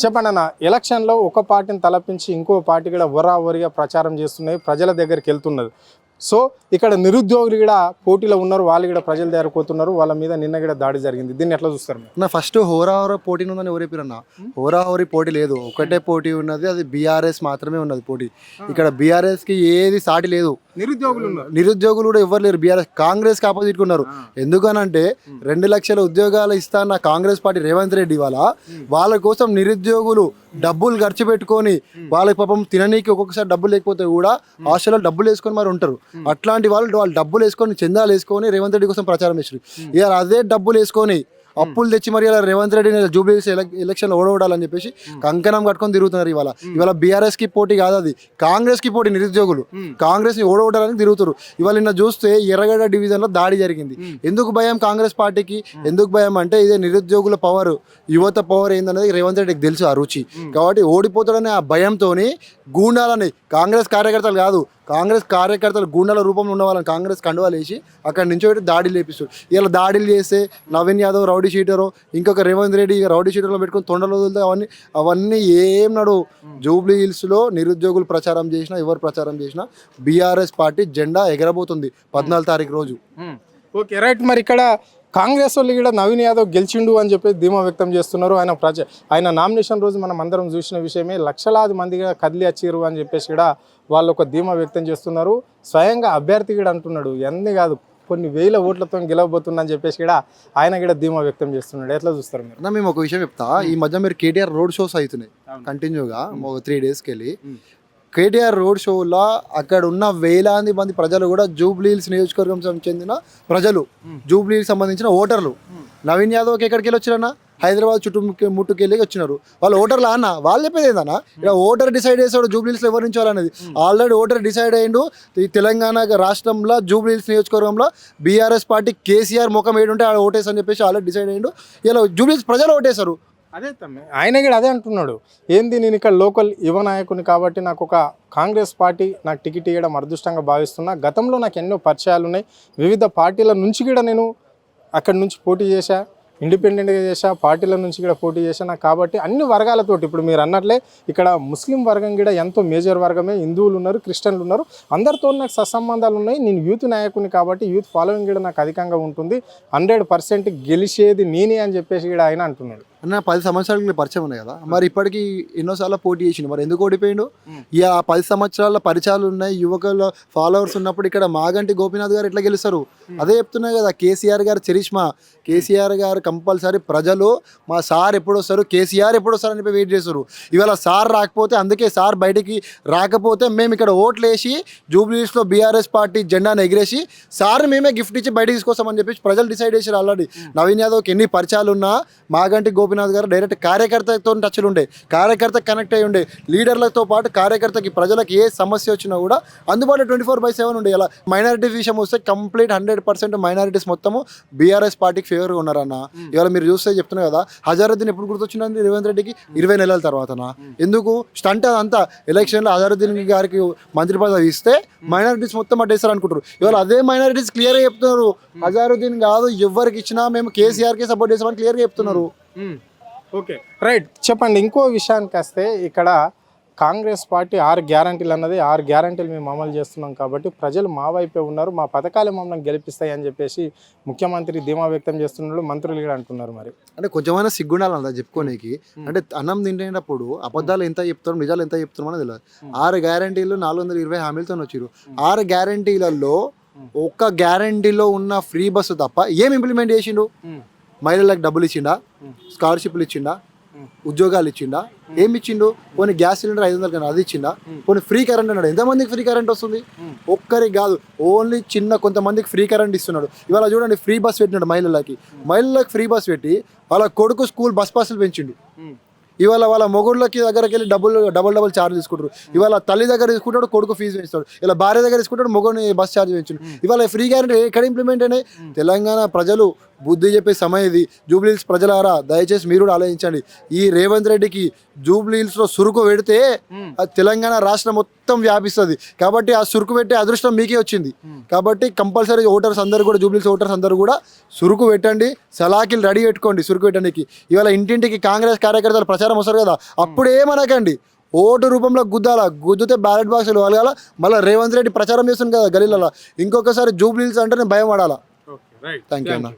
చెప్పండి ఎలక్షన్లో ఒక పార్టీని తలపించి ఇంకో పార్టీ కూడా వరావరిగా ప్రచారం చేస్తున్నాయి, ప్రజల దగ్గరికి వెళ్తున్నది. సో ఇక్కడ నిరుద్యోగులు కూడా పోటీలో ఉన్నారు, వాళ్ళు కూడా ప్రజల దగ్గర పోతున్నారు. వాళ్ళ మీద నిన్న కూడా దాడి జరిగింది. దీన్ని ఎట్లా చూస్తారు మీరు? నా ఫస్ట్ హోరాహోరీ పోటీ ఉందని ఎవరు చెప్పారన్న? హోరాహోరీ పోటీ లేదు, ఒకటే పోటీ ఉన్నది, అది బీఆర్ఎస్ మాత్రమే ఉన్నది పోటీ. ఇక్కడ బీఆర్ఎస్కి ఏది సాటి లేదు. నిరుద్యోగులు కూడా ఎవరు లేరు. బీఆర్ఎస్ కాంగ్రెస్కి ఆపోజిట్ ఉన్నారు. ఎందుకనంటే 2 లక్షల ఉద్యోగాలు ఇస్తాన్న కాంగ్రెస్ పార్టీ రేవంత్ రెడ్డి వాళ్ళ కోసం నిరుద్యోగులు డబ్బులు ఖర్చు పెట్టుకొని వాళ్ళకి పాపం తిననీకి ఒక్కొక్కసారి డబ్బులు లేకపోతే కూడా హాస్టల్లో డబ్బులు వేసుకొని మరి ఉంటారు. అట్లాంటి వాళ్ళు డబ్బులు వేసుకొని చందాలు వేసుకొని రేవంత్ రెడ్డి కోసం ప్రచారం చేశారు. ఇవాళ అదే డబ్బులు వేసుకొని అప్పులు తెచ్చి మరి ఇలా రేవంత్ రెడ్డిని జూబ్లీస్ ఎలక్షన్లో ఓడగొడాలని చెప్పేసి కంకణం కట్టుకొని తిరుగుతున్నారు. ఇవాళ బీఆర్ఎస్కి పోటీ కాదు, అది కాంగ్రెస్కి పోటీ. నిరుద్యోగులు కాంగ్రెస్ని ఓడగొట్టాలని తిరుగుతారు. ఇవాళ నిన్న చూస్తే ఎర్రగడ్డ డివిజన్లో దాడి జరిగింది. ఎందుకు భయం కాంగ్రెస్ పార్టీకి? ఎందుకు భయం అంటే ఇదే నిరుద్యోగుల పవర్, యువత పవర్ ఏందనేది రేవంత్ రెడ్డికి తెలుసు, ఆ రుచి. కాబట్టి ఓడిపోతాడనే ఆ భయంతో గూండాలని, కాంగ్రెస్ కార్యకర్తలు కాదు, కాంగ్రెస్ కార్యకర్తలు గూండాల రూపంలో ఉన్న వాళ్ళని కాంగ్రెస్ కండువాలు వేసి అక్కడి నుంచి పెట్టి దాడులు లేపిస్తారు. ఇలా దాడులు చేస్తే నవీన్ యాదవ్ రౌడీ షీటరు, ఇంకొక రేవంత్ రెడ్డి రౌడీ షీటర్లో పెట్టుకొని తొండలు వదిలితే అవన్నీ ఏం నడు. జూబ్లీ హిల్స్లో నిరుద్యోగులు ప్రచారం చేసినా, ఎవరు ప్రచారం చేసినా బీఆర్ఎస్ పార్టీ జెండా ఎగరబోతుంది 14 తారీఖు రోజు. Okay right. మరి ఇక్కడ కాంగ్రెస్ వాళ్ళు కూడా నవీన్ యాదవ్ గెలిచిండు అని చెప్పి ధీమా వ్యక్తం చేస్తున్నారు. ఆయన నామినేషన్ రోజు మనం అందరం చూసిన విషయమే. లక్షలాది మందిగా కదిలి వచ్చారు అని చెప్పేసి కూడా వాళ్ళు ఒక ధీమా వ్యక్తం చేస్తున్నారు. స్వయంగా అభ్యర్థి కూడా అంటున్నాడు, ఎన్ని కాదు కొన్ని వేల ఓట్లతో గెలవబోతున్నా అని చెప్పేసి కూడా ఆయన కూడా ధీమా వ్యక్తం చేస్తున్నాడు. ఎట్లా చూస్తారు మీరు? మేము ఒక విషయం చెప్తా. ఈ మధ్య మీరు కేటీఆర్ రోడ్ షోస్ అవుతున్నాయి కంటిన్యూగా, ఒక 3 డేస్కి వెళ్ళి. కేటీఆర్ రోడ్ షోలో అక్కడ ఉన్న వేలాది మంది ప్రజలు కూడా జూబ్లీ హిల్స్ నియోజకవర్గం చెందిన ప్రజలు, జూబ్లీ హిల్స్ సంబంధించిన ఓటర్లు. నవీన్ యాదవ్కి ఎక్కడికి వెళ్ళి వచ్చారన్నా? హైదరాబాద్ చుట్టుముట్టుకెళ్ళి వచ్చినారు. వాళ్ళు ఓటర్లు అన్న, వాళ్ళు చెప్పేది ఏందన్నా, ఇక్కడ ఓటర్ డిసైడ్ చేస్తాడు జూబ్లీ హిల్స్లో ఎవరు నుంచోవాలనేది. ఆల్రెడీ ఓటర్ డిసైడ్ అయ్యిండు. ఈ తెలంగాణ రాష్ట్రంలో జూబ్లీ హిల్స్ నియోజకవర్గంలో బీఆర్ఎస్ పార్టీ కేసీఆర్ ముఖం ఏడుంటే ఆడ ఓటేసి అని చెప్పేసి ఆల్రెడీ డిసైడ్ అయ్యిండు. ఇలా జూబ్లీ హిల్స్ ప్రజలు ఓటేశారు. అదే తమ్మి, ఆయన కూడా అదే అంటున్నాడు. ఏంది, నేను ఇక్కడ లోకల్ యువ నాయకుని కాబట్టి నాకు ఒక కాంగ్రెస్ పార్టీ నాకు టికెట్ ఇవ్వడం అదృష్టంగా భావిస్తున్నా. గతంలో నాకు ఎన్నో పరిచయాలు ఉన్నాయి, వివిధ పార్టీల నుంచి కూడా నేను అక్కడి నుంచి పోటీ చేశా, ఇండిపెండెంట్గా చేశా, పార్టీల నుంచి కూడా పోటీ చేశాను. కాబట్టి అన్ని వర్గాలతోటి, ఇప్పుడు మీరు అన్నట్లే ఇక్కడ ముస్లిం వర్గం కూడా ఎంతో మేజర్ వర్గమే, హిందువులు ఉన్నారు, క్రిస్టియన్లు ఉన్నారు, అందరితో నాకు సత్సంబంధాలు ఉన్నాయి. నేను యూత్ నాయకుని కాబట్టి యూత్ ఫాలోయింగ్ కూడా నాకు అధికంగా ఉంటుంది. 100% గెలిచేది నేనే అని చెప్పేసి కూడా ఆయన అంటున్నాడు. అన్న 10 సంవత్సరాలకి పరిచయం ఉన్నాయి కదా, మరి ఇప్పటికీ ఎన్నోసార్లు పోటీ చేసిండు, మరి ఎందుకు ఓడిపోయిండు? ఇక 10 సంవత్సరాల పరిచయాలు ఉన్నాయి, యువకుల ఫాలోవర్స్ ఉన్నప్పుడు ఇక్కడ మాగంటి గోపీనాథ్ గారు ఎట్లా గెలుస్తారు? అదే చెప్తున్నాయి కదా, కేసీఆర్ గారు చరిష్మా. కేసీఆర్ గారు కంపల్సరీ ప్రజలు మా సార్ ఎప్పుడు వస్తారు, కేసీఆర్ ఎప్పుడు వస్తారు అని చెప్పి వెయిట్ చేస్తారు. ఇవాళ సార్ రాకపోతే, అందుకే సార్ బయటికి రాకపోతే మేము ఇక్కడ ఓట్లు వేసి జూబ్లీ హిల్స్లో బీఆర్ఎస్ పార్టీ జెండాను ఎగిరేసి సార్ని మేమే గిఫ్ట్ ఇచ్చి బయటకు తీసుకొస్తామని చెప్పి ప్రజలు డిసైడ్ చేశారు ఆల్రెడీ. నవీన్ యాదవ్కి ఎన్ని పరిచయాలు ఉన్నా మాగంటి గోపీనాథ్ గారు డైరెక్ట్ కార్యకర్తతో టచ్లు ఉండే, కార్యకర్త కనెక్ట్ అయ్యి ఉండే, లీడర్లతో పాటు కార్యకర్తకి ప్రజలకు ఏ సమస్య వచ్చినా కూడా అందుబాటులో 24/7 ఉండే. ఇలా మైనారిటీస్ విషయం వస్తే కంప్లీట్ 100% మైనారిటీస్ మొత్తము బీఆర్ఎస్ పార్టీకి ఫేవర్గా ఉన్నారన్న. ఇవాళ మీరు చూస్తే చెప్తున్నా కదా, హజారుద్దీన్ ఎప్పుడు గుర్తొచ్చిందండి రేవంత్ రెడ్డికి? 20 నెలల తర్వాతనా? ఎందుకు స్టంట్ అంతా? ఎలక్షన్లో హజారుద్దీన్ గారికి మంత్రి పదవి ఇస్తే మైనారిటీస్ మొత్తం అడ్డేస్తారు అనుకుంటారు. ఇవాళ అదే మైనారిటీస్ క్లియర్గా చెప్తున్నారు, హజారుద్దీన్ కాదు ఎవరికి ఇచ్చినా మేము కేసీఆర్కే సపోర్ట్ చేస్తామని క్లియర్గా చెప్తున్నారు. Okay right. చెప్పండి, ఇంకో విషయానికి వస్తే ఇక్కడ కాంగ్రెస్ పార్టీ 6 గ్యారంటీలు అన్నది, 6 గ్యారంటీలు మేము అమలు చేస్తున్నాం కాబట్టి ప్రజలు మా వైపే ఉన్నారు, మా పథకాలు మమ్మల్ని గెలిపిస్తాయి అని చెప్పేసి ముఖ్యమంత్రి ధీమా వ్యక్తం చేస్తున్నాడు, మంత్రులు కూడా అంటున్నారు. మరి అంటే కొంచెమైనా సిగ్గుండాలి చెప్పుకోనికి. అంటే అన్నం తింటేటప్పుడు అబద్ధాలు ఎంత చెప్తారు, నిజాలు ఎంత చెప్తారు అనేది తెలియదు. 6 గ్యారంటీలు 420 హామీలతో వచ్చారు. 6 గ్యారంటీలలో ఒక్క గ్యారంటీలో ఉన్న ఫ్రీ బస్సు తప్ప ఏం ఇంప్లిమెంట్ చేసిండు? మహిళలకు డబ్బులు ఇచ్చిండా? స్కాలర్షిప్లు ఇచ్చిండా? ఉద్యోగాలు ఇచ్చిండా? ఏమి ఇచ్చిండు? కొన్ని గ్యాస్ సిలిండర్ 500 కన్నా అది ఇచ్చిండా? కొన్ని ఫ్రీ కరెంట్ అన్నాడు. ఎంతమందికి ఫ్రీ కరెంట్ వస్తుంది? ఒక్కరికి కాదు, ఓన్లీ కొంతమందికి ఫ్రీ కరెంట్ ఇస్తున్నాడు. ఇవాళ చూడండి, ఫ్రీ బస్ పెట్టినాడు మహిళలకి ఫ్రీ బస్ పెట్టి వాళ్ళ కొడుకు స్కూల్ బస్సులు పెంచిండు. ఇవాళ వాళ్ళ మొగుళ్ళకి దగ్గరికి వెళ్ళి డబుల్ ఛార్జ్ తీసుకుంటారు. ఇవాళ తల్లి దగ్గర తీసుకుంటాడు, కొడుకు ఫీజు పెంచుతాడు. ఇలా భార్య దగ్గర తీసుకుంటాడు, మొగుడిని బస్ ఛార్జ్ పెంచుడు. ఇవాళ ఫ్రీ గ్యారెంటీ ఎక్కడ ఇంప్లిమెంట్ అయినాయి? తెలంగాణ ప్రజలు బుద్ధి చెప్పే సమయం ఇది. జూబ్లీహిల్స్ ప్రజలారా దయచేసి మీరు కూడా ఆలోచించండి. ఈ రేవంత్ రెడ్డికి జూబ్లీహిల్స్లో సురుకు పెడితే అది తెలంగాణ రాష్ట్రం మొత్తం వ్యాపిస్తుంది. కాబట్టి ఆ సురుకు పెట్టే అదృష్టం మీకే వచ్చింది. కాబట్టి కంపల్సరీ ఓటర్స్ అందరూ కూడా జూబ్లీహిల్స్ ఓటర్స్ అందరూ కూడా సురుకు పెట్టండి, సలాకిలు రెడీ పెట్టుకోండి సురుకు పెట్టడానికి. ఇవాళ ఇంటింటికి కాంగ్రెస్ కార్యకర్తలు ప్రచారం వస్తారు కదా, అప్పుడేమనకండి, ఓటు రూపంలో గుద్దితే బ్యాలెట్ బాక్సులు వలగాల. మళ్ళీ రేవంత్ రెడ్డి ప్రచారం చేస్తుంది కదా గలీలలో, ఇంకొకసారి జూబ్లీహిల్స్ అంటే నేను భయం పడాలా. థ్యాంక్ యూ అన్న.